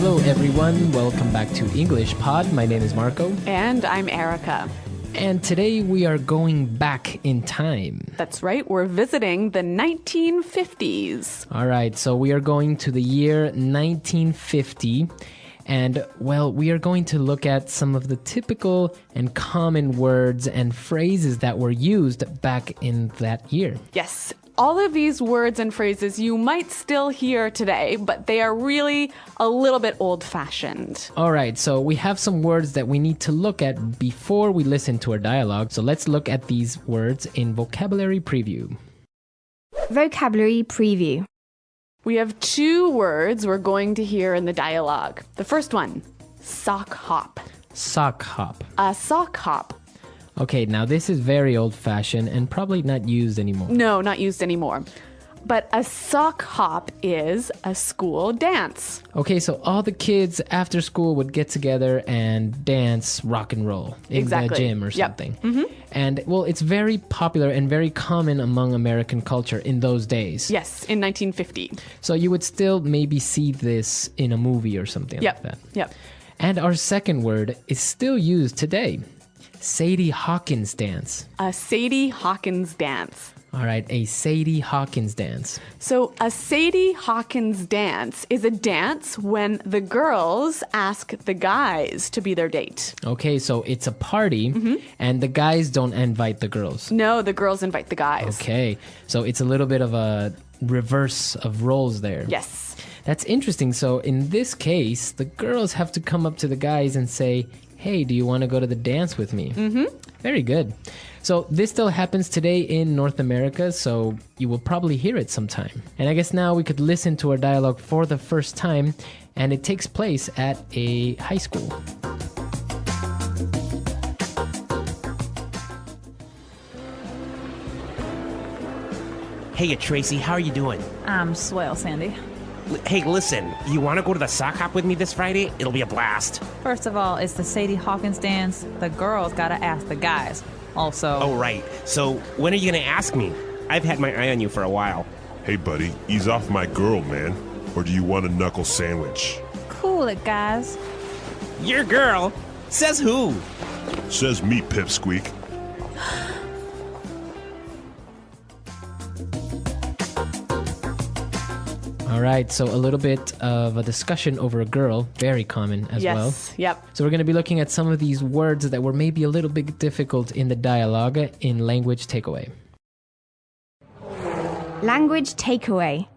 Hello everyone, welcome back to English Pod. My name is Marco. And I'm Erica. And today we are going back in time. That's right, we're visiting the 1950s. All right, so we are going to the year 1950. And, well, we are going to look at some of the typical and common words and phrases that were used back in that year. Yes, all of these words and phrases you might still hear today, but they are really a little bit old-fashioned. All right, so we have some words that we need to look at before we listen to our dialogue. So let's look at these words in vocabulary preview. Vocabulary preview. We have two words we're going to hear in the dialogue. The first one, sock hop. Sock hop. A sock hop. Okay, now this is very old-fashioned and probably not used anymore. No, not used anymore. But a sock hop is a school dance. Okay, so all the kids after school would get together and dance rock and roll in the gym or something. Yep. Mm-hmm. And, well, it's very popular and very common among American culture in those days. Yes, in 1950. So you would still maybe see this in a movie or something like that. Yep. And our second word is still used today. Sadie Hawkins dance. A Sadie Hawkins dance. All right, a Sadie Hawkins dance. So a Sadie Hawkins dance is a dance when the girls ask the guys to be their date. Okay, so it's a party, and the guys don't invite the girls. No, the girls invite the guys. Okay, so it's a little bit of a reverse of roles there. Yes. That's interesting. So in this case, the girls have to come up to the guys and say, hey, do you want to go to the dance with me? Mm-hmm. Very good. So this still happens today in North America, so you will probably hear it sometime. And I guess now we could listen to our dialogue for the first time, and it takes place at a high school. Hey, Tracy, how are you doing? I'm swell, Sandy. Hey, listen, you want to go to the sock hop with me this Friday? It'll be a blast. First of all, it's the Sadie Hawkins dance. The girls gotta ask the guys. Also... Oh, right. So, when are you going to ask me? I've had my eye on you for a while. Hey, buddy, ease off my girl, man. Or do you want a knuckle sandwich? Cool it, guys. Your girl? Says who? Says me, pipsqueak. All right, so a little bit of a discussion over a girl, very common as well. Yes, yep. So we're going to be looking at some of these words that were maybe a little bit difficult in the dialogue in language takeaway. Language takeaway.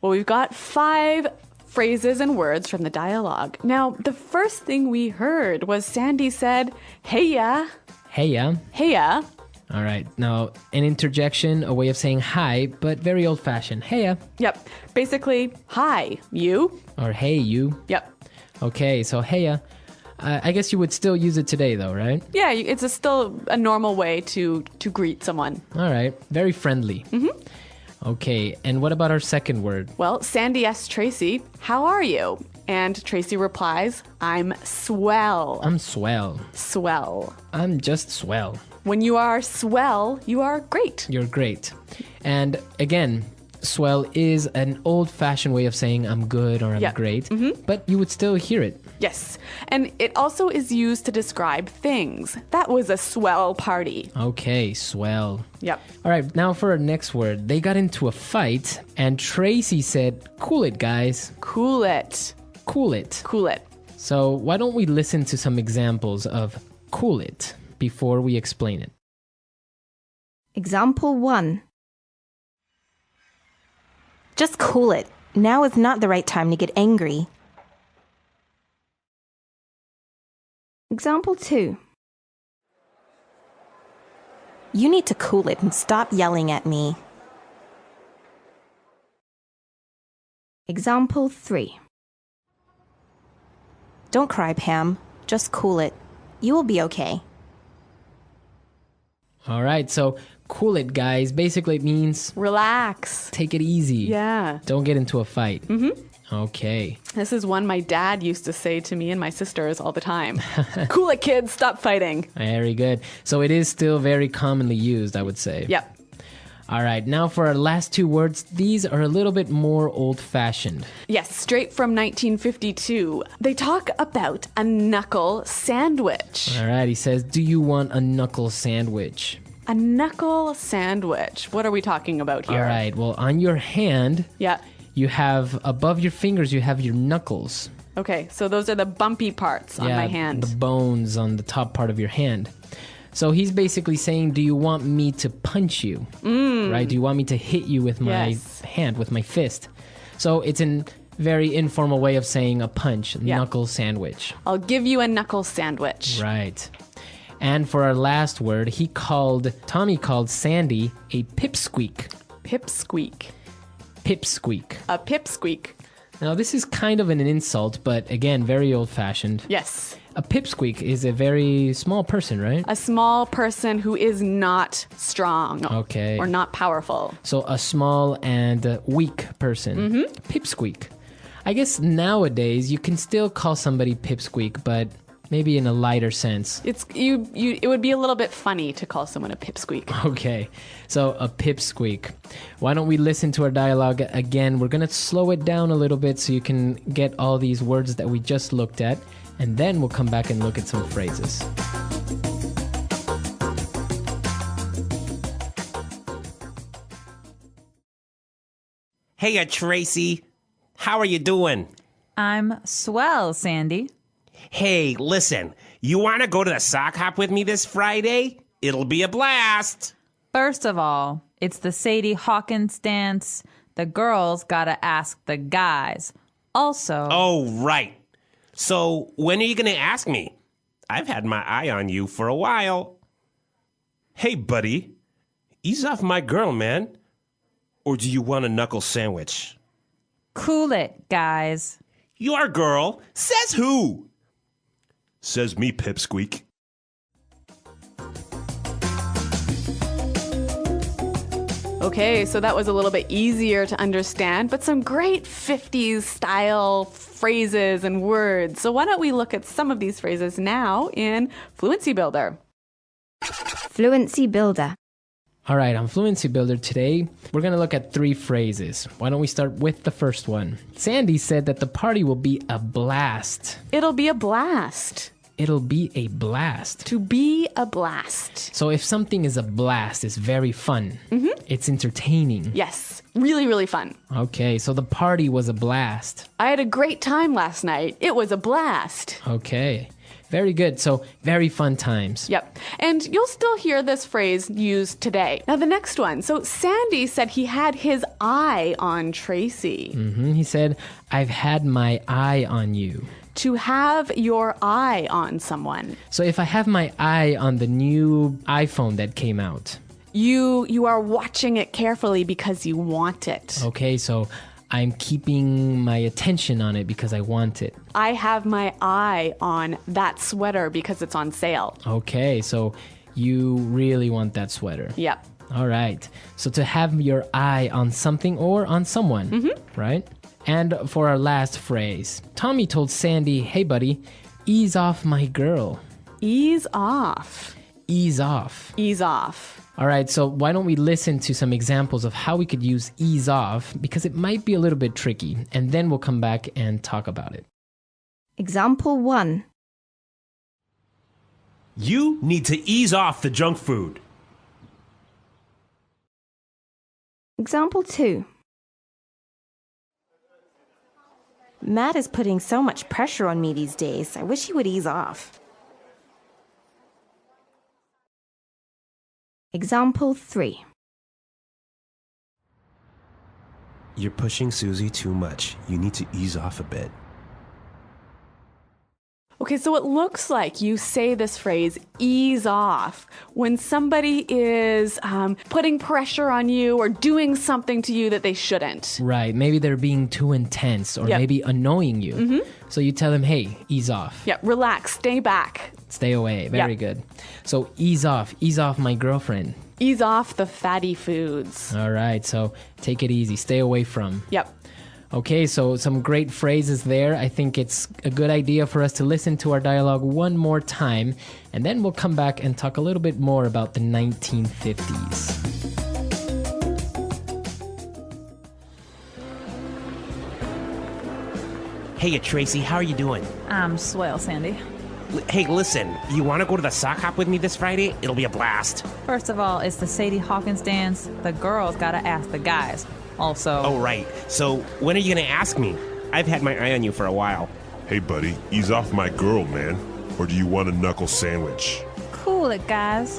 Well, we've got 5 phrases and words from the dialogue. Now, the first thing we heard was Sandy said, heya. Heya. Heya. All right, now an interjection, a way of saying hi, but very old-fashioned. Heya. Yep. Basically, hi, you. Or hey, you. Yep. Okay, so heya. I guess you would still use it today, though, right? Yeah, still a normal way to greet someone. All right, very friendly. Mm-hmm. Okay, and what about our second word? Well, Sandy asks Tracy, how are you? And Tracy replies, I'm swell. I'm swell. Swell. I'm just swell. When you are swell, you are great. You're great. And again, swell is an old-fashioned way of saying I'm good or I'm great, but you would still hear it. Yes. And it also is used to describe things. That was a swell party. Okay, swell. Yep. All right, now for our next word. They got into a fight, and Tracy said, cool it, guys. Cool it. Cool it. Cool it. So why don't we listen to some examples of cool it before we explain it? Example 1. Just cool it. Now is not the right time to get angry. Example 2. You need to cool it and stop yelling at me. Example 3. Don't cry, Pam. Just cool it. You will be okay. All right, so cool it, guys. Basically, it means relax. Take it easy. Yeah. Don't get into a fight. Mm-hmm. Okay. This is one my dad used to say to me and my sisters all the time. Cool it, kids. Stop fighting. Very good. So it is still very commonly used, I would say. Yep. All right, now for our last two words. These are a little bit more old-fashioned. Yes, straight from 1952. They talk about a knuckle sandwich. All right, he says, do you want a knuckle sandwich? A knuckle sandwich. What are we talking about here? All right, well, on your hand, Yeah. you have, above your fingers, you have your knuckles. Okay, so those are the bumpy parts on my hand. The bones on the top part of your hand. So he's basically saying, do you want me to punch you? Right? Do you want me to hit you with my hand, with my fist? So it's a very informal way of saying a punch, knuckle sandwich. I'll give you a knuckle sandwich. Right. And for our last word, Tommy called Sandy a pipsqueak. Pipsqueak. Pipsqueak. A pipsqueak. Now, this is kind of an insult, but again, very old-fashioned. Yes. A pipsqueak is a very small person, right? A small person who is not strong. Okay. Or not powerful. So a small and weak person. Pipsqueak. I guess nowadays you can still call somebody pipsqueak, but maybe in a lighter sense. It would be a little bit funny to call someone a pipsqueak. Okay, so a pipsqueak. Why don't we listen to our dialogue again? We're going to slow it down a little bit so you can get all these words that we just looked at, and then we'll come back and look at some phrases. Hey, Tracy. How are you doing? I'm swell, Sandy. Hey, listen. You want to go to the sock hop with me this Friday? It'll be a blast. First of all, it's the Sadie Hawkins dance. The girls gotta ask the guys. Also... Oh, right. So, when are you going to ask me? I've had my eye on you for a while. Hey, buddy. Ease off my girl, man. Or do you want a knuckle sandwich? Cool it, guys. Your girl? Says who? Says me, pipsqueak. Okay, so that was a little bit easier to understand, but some great 50s style phrases and words. So why don't we look at some of these phrases now in Fluency Builder? Fluency Builder. All right, on Fluency Builder today, we're going to look at 3 phrases. Why don't we start with the first one? Sandy said that the party will be a blast. It'll be a blast. It'll be a blast. To be a blast. So if something is a blast, it's very fun. It's entertaining. Yes, really, really fun. Okay, so the party was a blast. I had a great time last night. It was a blast. Okay, very good. So very fun times. Yep. And you'll still hear this phrase used today. Now, the next one. So Sandy said he had his eye on Tracy. He said, I've had my eye on you. To have your eye on someone. So if I have my eye on the new iPhone that came out. You are watching it carefully because you want it. Okay, so I'm keeping my attention on it because I want it. I have my eye on that sweater because it's on sale. Okay, so you really want that sweater. Yep. All right. So to have your eye on something or on someone, right? And for our last phrase, Tommy told Sandy, hey, buddy, ease off my girl. Ease off. Ease off. Ease off. All right, so why don't we listen to some examples of how we could use ease off, because it might be a little bit tricky, and then we'll come back and talk about it. Example 1. You need to ease off the junk food. Example 2. Matt is putting so much pressure on me these days. I wish he would ease off. Example 3. You're pushing Susie too much. You need to ease off a bit. Okay, so it looks like you say this phrase, ease off, when somebody is putting pressure on you or doing something to you that they shouldn't. Right, maybe they're being too intense or maybe annoying you. So you tell them, hey, ease off. Yeah, relax, stay back. Stay away, very good. So ease off my girlfriend. Ease off the fatty foods. All right, so take it easy, stay away from. Yep. Okay, so some great phrases there. I think it's a good idea for us to listen to our dialogue one more time, and then we'll come back and talk a little bit more about the 1950s. Hey, Tracy, how are you doing? I'm swell, Sandy. Hey, listen, you want to go to the sock hop with me this Friday? It'll be a blast. First of all, it's the Sadie Hawkins dance. The girls gotta ask the guys. Also... Oh, right. So, when are you going to ask me? I've had my eye on you for a while. Hey, buddy, ease off my girl, man. Or do you want a knuckle sandwich? Cool it, guys.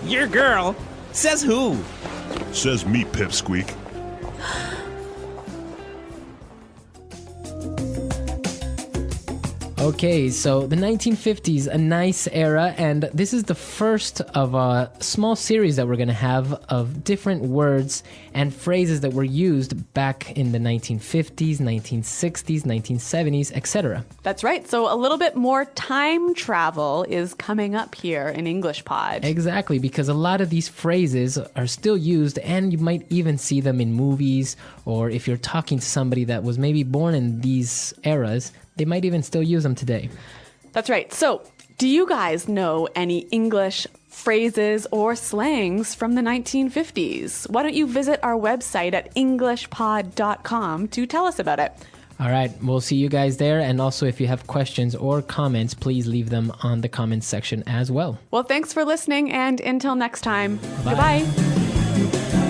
Your girl? Says who? Says me, pipsqueak. Okay, so the 1950s, a nice era, and this is the first of a small series that we're going to have of different words and phrases that were used back in the 1950s, 1960s, 1970s, etc. That's right. So a little bit more time travel is coming up here in English Pod. Exactly, because a lot of these phrases are still used, and you might even see them in movies, or if you're talking to somebody that was maybe born in these eras, they might even still use them today. That's right. So, do you guys know any English phrases or slangs from the 1950s? Why don't you visit our website at englishpod.com to tell us about it? All right, we'll see you guys there. And also, if you have questions or comments, please leave them on the comments section as well. Well, thanks for listening, and until next time, Bye. goodbye.